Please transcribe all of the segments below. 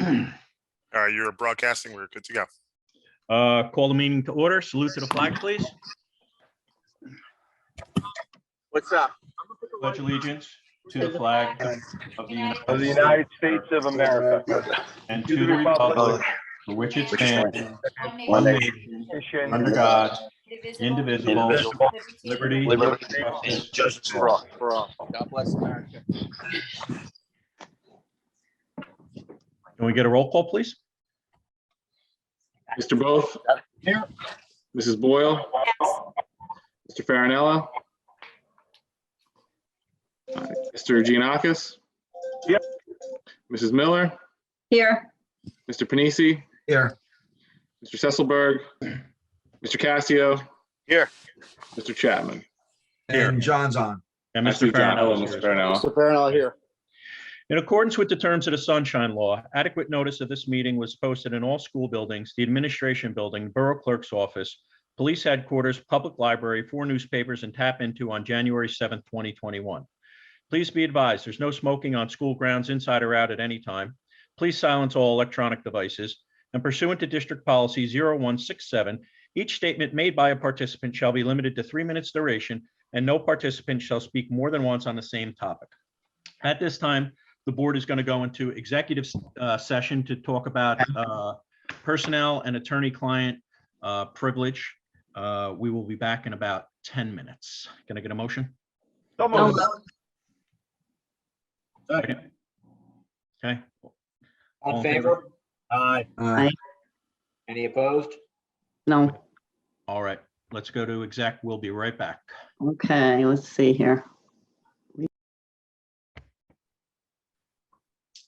All right, you're broadcasting. We're good to go. Call the meeting to order. Salute to the flag, please. What's up? Pledge allegiance to the flag of Of the United States of America and to the republic for which it stands, one nation, under God, indivisible, liberty, and justice for all. God bless America. Can we get a roll call, please? Mr. Both? Here. Mrs. Boyle? Mr. Farinella? Mr. Giannakis? Yep. Mrs. Miller? Here. Mr. Panisi? Here. Mr. Sesselberg? Mr. Cassio? Here. Mr. Chapman? Here. And John's on. And I see Mr. John. Hello, Farinella. Mr. Farinella. Mr. Farinella here. In accordance with the terms of the Sunshine Law, adequate notice of this meeting was posted in all school buildings, the administration building, borough clerk's office, police headquarters, public library, 4 newspapers, and tap into on January 7th, 2021. Please be advised, there's no smoking on school grounds inside or out at any time. Please silence all electronic devices. And pursuant to District Policy 0167, each statement made by a participant shall be limited to 3 minutes duration, and no participant shall speak more than once on the same topic. At this time, the board is going to go into executive session to talk about personnel and attorney-client privilege. We will be back in about 10 minutes. Can I get a motion? So moved. Okay. All in favor? Aye. Aye. Any opposed? No. All right, let's go to exec. We'll be right back. Okay, let's see here.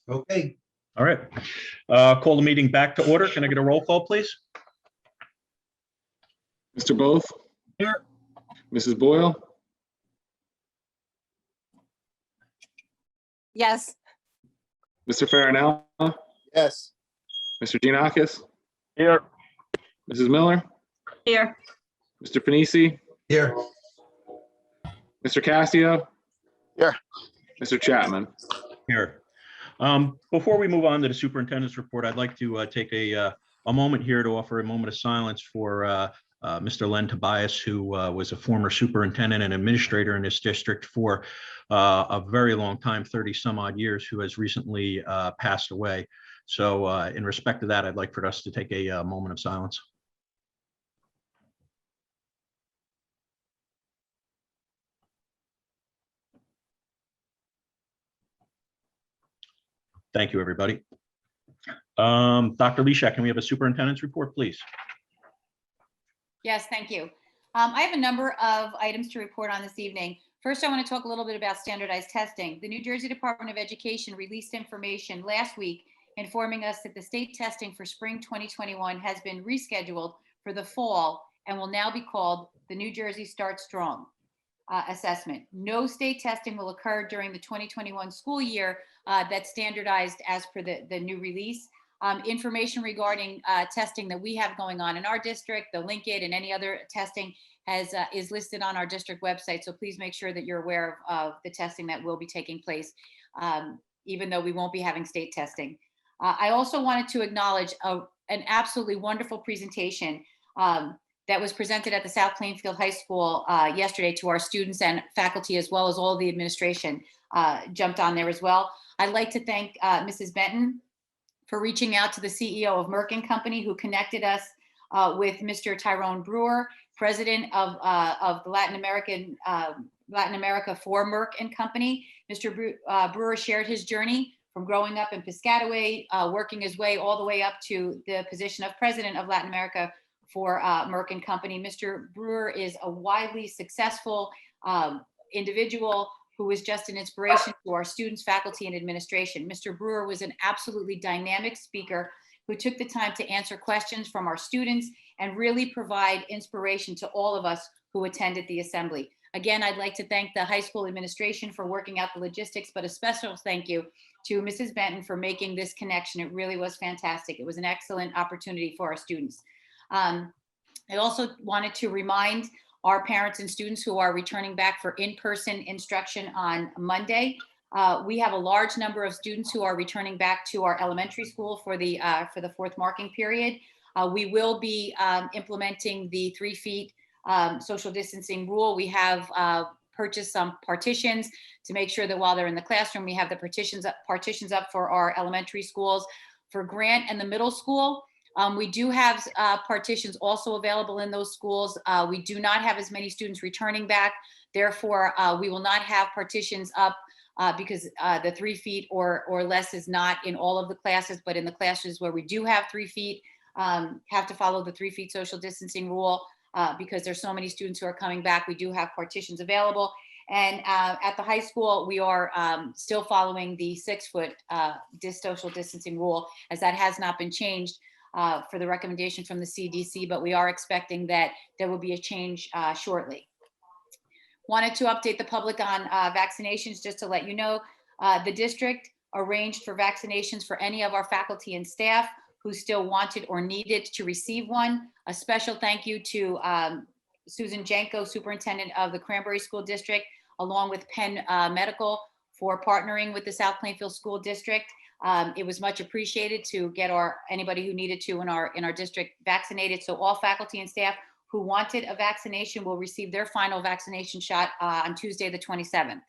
Okay, All right. Call the meeting back to order. Can I get a roll call, please? Mr. Both? Here. Mrs. Boyle? Yes. Mr. Farinella? Yes. Mr. Giannakis? Here. Mrs. Miller? Here. Mr. Panisi? here. Mr. Cassio? Here. Mr. Chapman? Here. Before we move on to the superintendent's report, I'd like to take a moment here to offer a moment of silence for Mr. Len Tobias, who was a former superintendent and administrator in this district for a very long time, 30 some odd years, who has recently passed away. So in respect to that, I'd like for us to take a moment of silence. Thank you, everybody. Dr. Leshak, can we have a superintendent's report, please? Yes, thank you. I have a number of items to report on this evening. First, I want to talk a little bit about standardized testing. The New Jersey Department of Education released information last week informing us that the state testing for spring 2021 has been rescheduled for the fall and will now be called the New Jersey Start Strong assessment. No state testing will occur during the 2021 school year that's standardized as per the new release. Information regarding testing that we have going on in our district, the Linkit and any other testing is listed on our district website. So please make sure that you're aware of the testing that will be taking place, even though we won't be having state testing. I also wanted to acknowledge an absolutely wonderful presentation that was presented at the South Plainfield High School yesterday to our students and faculty, as well as all the administration jumped on there as well. I'd like to thank Mrs. Benton for reaching out to the CEO of Merck & Company, who connected us with Mr. Tyrone Brewer, president of the Latin America for Merck & Company. Mr. Brewer shared his journey from growing up in Piscataway, working his way all the way up to the position of president of Latin America for Merck & Company. Mr. Brewer is a widely successful individual who is just an inspiration to our students, faculty, and administration. Mr. Brewer was an absolutely dynamic speaker who took the time to answer questions from our students and really provide inspiration to all of us who attended the assembly. Again, I'd like to thank the high school administration for working out the logistics, but a special thank you to Mrs. Benton for making this connection. It really was fantastic. It was an excellent opportunity for our students. I also wanted to remind our parents and students who are returning back for in-person instruction on Monday We have a large number of students who are returning back to our elementary school for the fourth marking period. We will be implementing the 3 feet social distancing rule. We have purchased some partitions to make sure that while they're in the classroom, we have the partitions up for our elementary schools. For Grant and the middle school, we do have partitions also available in those schools. We do not have as many students returning back. Therefore, we will not have partitions up because the 3 feet or less is not in all of the classes, but in the classes where we do have 3 feet, have to follow the 3 feet social distancing rule because there's so many students who are coming back. We do have partitions available. And at the high school, we are still following the 6 foot social distancing rule, as that has not been changed for the recommendation from the CDC, but we are expecting that there will be a change shortly. Wanted to update the public on vaccinations, just to let you know, the district arranged for vaccinations for any of our faculty and staff who still wanted or needed to receive one. A special thank you to Susan Jenko, Superintendent of the Cranberry School District, along with Penn Medical, for partnering with the South Plainfield School District. It was much appreciated to get anybody who needed to in our district vaccinated. So all faculty and staff who wanted a vaccination will receive their final vaccination shot on Tuesday, the 27th.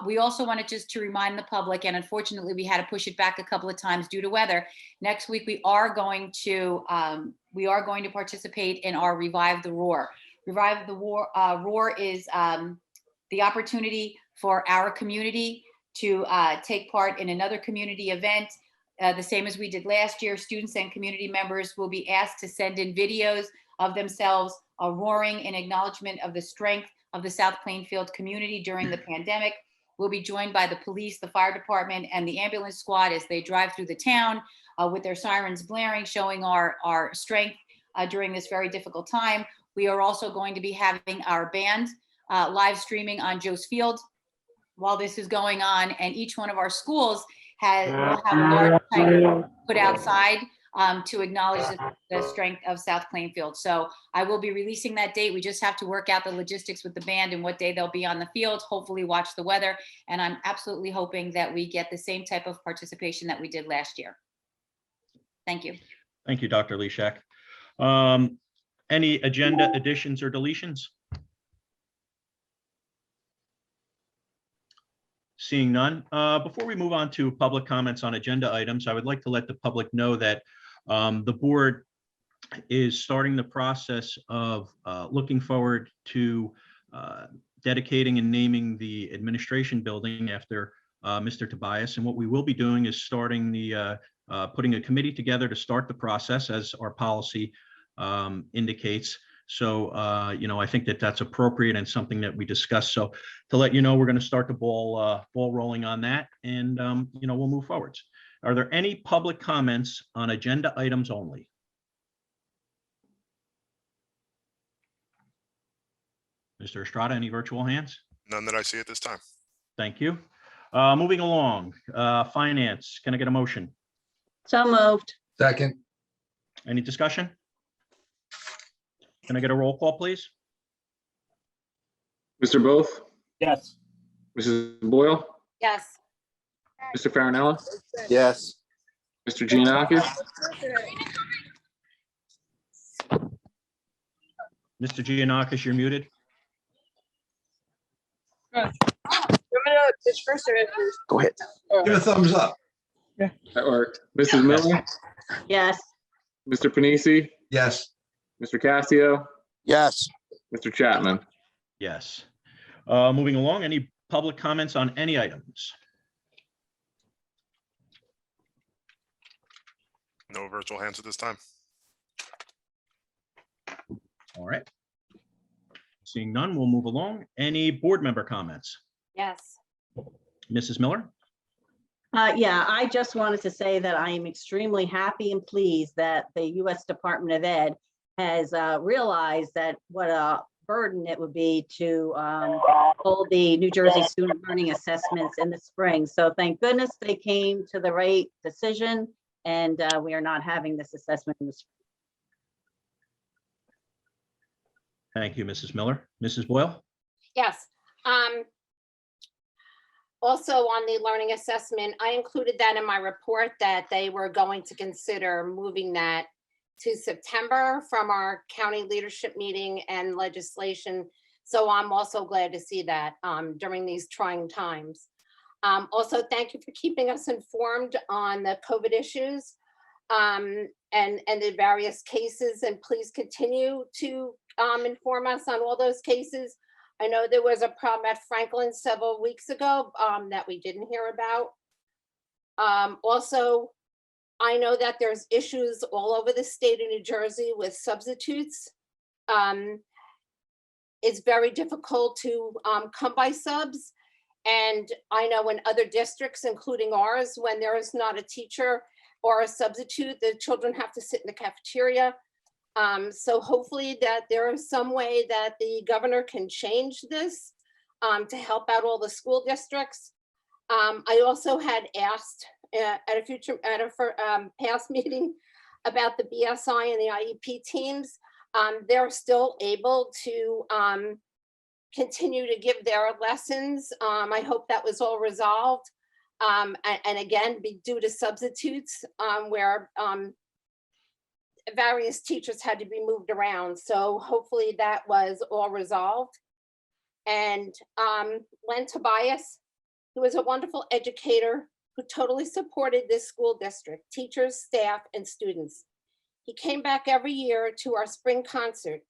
We also wanted just to remind the public, and unfortunately we had to push it back a couple of times due to weather. Next week we are going to participate in our Revive the Roar. Revive the Roar is the opportunity for our community to take part in another community event. The same as we did last year, students and community members will be asked to send in videos of themselves roaring in acknowledgement of the strength of the South Plainfield community during the pandemic. We'll be joined by the police, the fire department, and the ambulance squad as they drive through the town with their sirens blaring, showing our strength during this very difficult time. We are also going to be having our band live streaming on Joe's Field while this is going on, and each one of our schools will have a large tiger put outside to acknowledge the strength of South Plainfield. So I will be releasing that date. We just have to work out the logistics with the band and what day they'll be on the field, hopefully watch the weather. And I'm absolutely hoping that we get the same type of participation that we did last year. Thank you. Thank you, Dr. Leshak. Any agenda additions or deletions? Seeing none. Before we move on to public comments on agenda items, I would like to let the public know that the board is starting the process of looking forward to dedicating and naming the administration building after Mr. Tobias. And what we will be doing is starting putting a committee together to start the process, as our policy indicates. So, I think that that's appropriate and something that we discussed. So to let you know, we're going to start the ball rolling on that, and, we'll move forwards. Are there any public comments on agenda items only? Mr. Estrada, any virtual hands? None that I see at this time. Thank you. Moving along, finance, can I get a motion? So moved. Second. Any discussion? Can I get a roll call, please? Mr. Both, Yes. Mrs. Boyle, Yes. Mr. Farinella, Yes. Mr. Giannakis, Mr. Giannakis, you're muted. Go ahead. Give a thumbs up. that worked. Mrs. Miller, Yes. Mr. Panisi, Yes. Mr. Cassio, Yes. Mr. Chapman. Yes. Moving along, any public comments on any items? No virtual hands at this time. All right. Seeing none, we'll move along. Any board member comments? Yes. Mrs. Miller? Yeah, I just wanted to say that I am extremely happy and pleased that the U.S. Department of Ed has realized that what a burden it would be to hold the New Jersey student learning assessments in the spring. So thank goodness they came to the right decision, and we are not having this assessment in the spring. Thank you, Mrs. Miller. Mrs. Boyle? Yes. Also on the learning assessment, I included that in my report that they were going to consider moving that to September from our county leadership meeting and legislation. So I'm also glad to see that during these trying times. Also, thank you for keeping us informed on the COVID issues and the various cases, and please continue to inform us on all those cases. I know there was a problem at Franklin several weeks ago that we didn't hear about. Also, I know that there's issues all over the state of New Jersey with substitutes. It's very difficult to come by subs. And I know in other districts, including ours, when there is not a teacher or a substitute, the children have to sit in the cafeteria. So hopefully that there is some way that the governor can change this to help out all the school districts. I also had asked at a past meeting about the BSI and the IEP teams. They're still able to continue to give their lessons. I hope that was all resolved. And again, be due to substitutes where various teachers had to be moved around. So hopefully that was all resolved. And Len Tobias, who was a wonderful educator who totally supported this school district, teachers, staff, and students. He came back every year to our spring concert.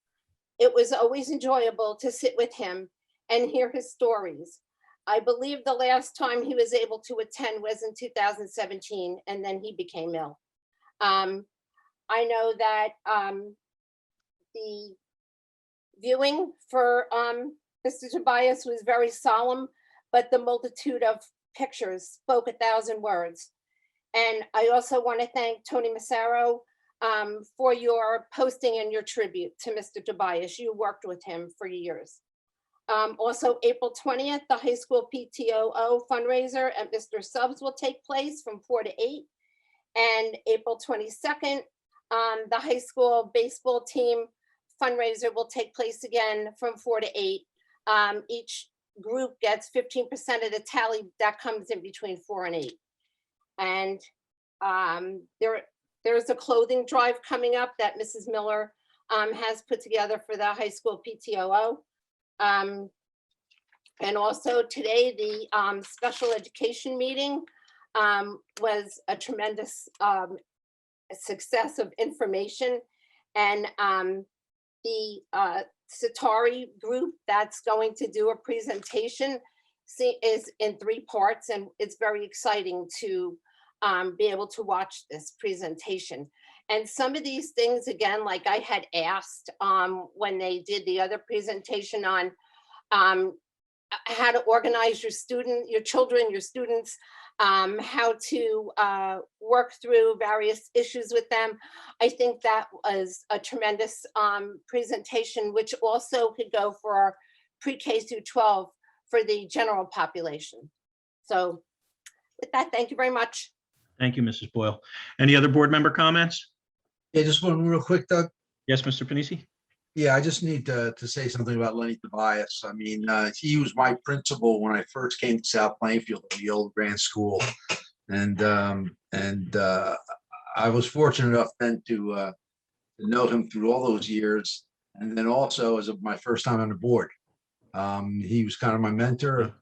It was always enjoyable to sit with him and hear his stories. I believe the last time he was able to attend was in 2017, and then he became ill. I know that the viewing for Mr. Tobias was very solemn, but the multitude of pictures spoke 1,000 words. And I also want to thank Tony Massaro for your posting and your tribute to Mr. Tobias. You worked with him for years. Also, April 20th, the high school PTOO fundraiser at Mr. Subs will take place from 4 to 8. And April 22nd, the high school baseball team fundraiser will take place again from 4 to 8. Each group gets 15% of the tally that comes in between 4 and 8. And there's a clothing drive coming up that Mrs. Miller has put together for the high school PTOO. And also today, the special education meeting was a tremendous success of information. And the Satari group that's going to do a presentation is in 3 parts, and it's very exciting to be able to watch this presentation. And some of these things, again, like I had asked when they did the other presentation on how to organize your children, your students, how to work through various issues with them. I think that was a tremendous presentation, which also could go for our pre-K through 12 for the general population. So with that, thank you very much. Thank you, Mrs. Boyle. Any other board member comments? Yeah, just one real quick, Doug. Yes, Mr. Panisi? Yeah, I just need to say something about Lenny Tobias. I mean, he was my principal when I first came to South Plainfield, the old Grand School. And I was fortunate enough then to know him through all those years. And then also as my first time on the board, he was kind of my mentor.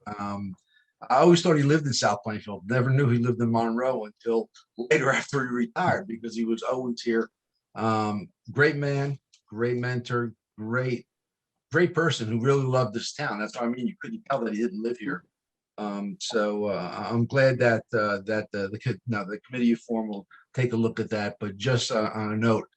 I always thought he lived in South Plainfield. Never knew he lived in Monroe until later after he retired, because he was always here. Great man, great mentor, great person who really loved this town. That's what I mean. You couldn't tell that he didn't live here. So I'm glad that the committee you form will take a look at that. But just on a note,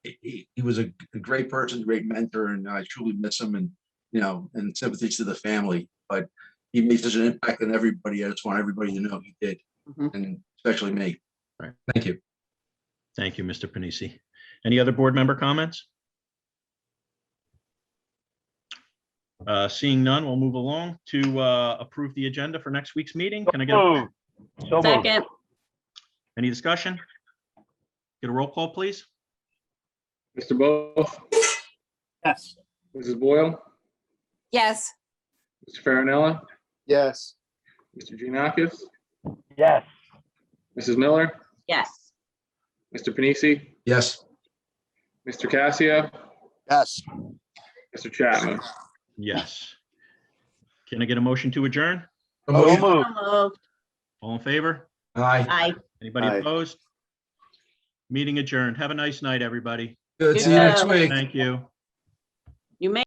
he was a great person, great mentor, and I truly miss him. And and sympathies to the family. But he made such an impact on everybody. I just want everybody to know he did, and especially me. Right. Thank you. Thank you, Mr. Panisi. Any other board member comments? Seeing none, we'll move along to approve the agenda for next week's meeting. Can I get a Second. any discussion? Get a roll call, please. Mr. Both, Yes. Mrs. Boyle, Yes. Mr. Farinella, Yes. Mr. Giannakis, Yes. Mrs. Miller, Yes. Mr. Panisi, Yes. Mr. Cassio, Yes. Mr. Chapman. Yes. Can I get a motion to adjourn? So moved. So moved. All in favor? Aye. Aye. Anybody Aye. opposed? Meeting adjourned. Have a nice night, everybody. Good. You See you next too. week. Thank you. You may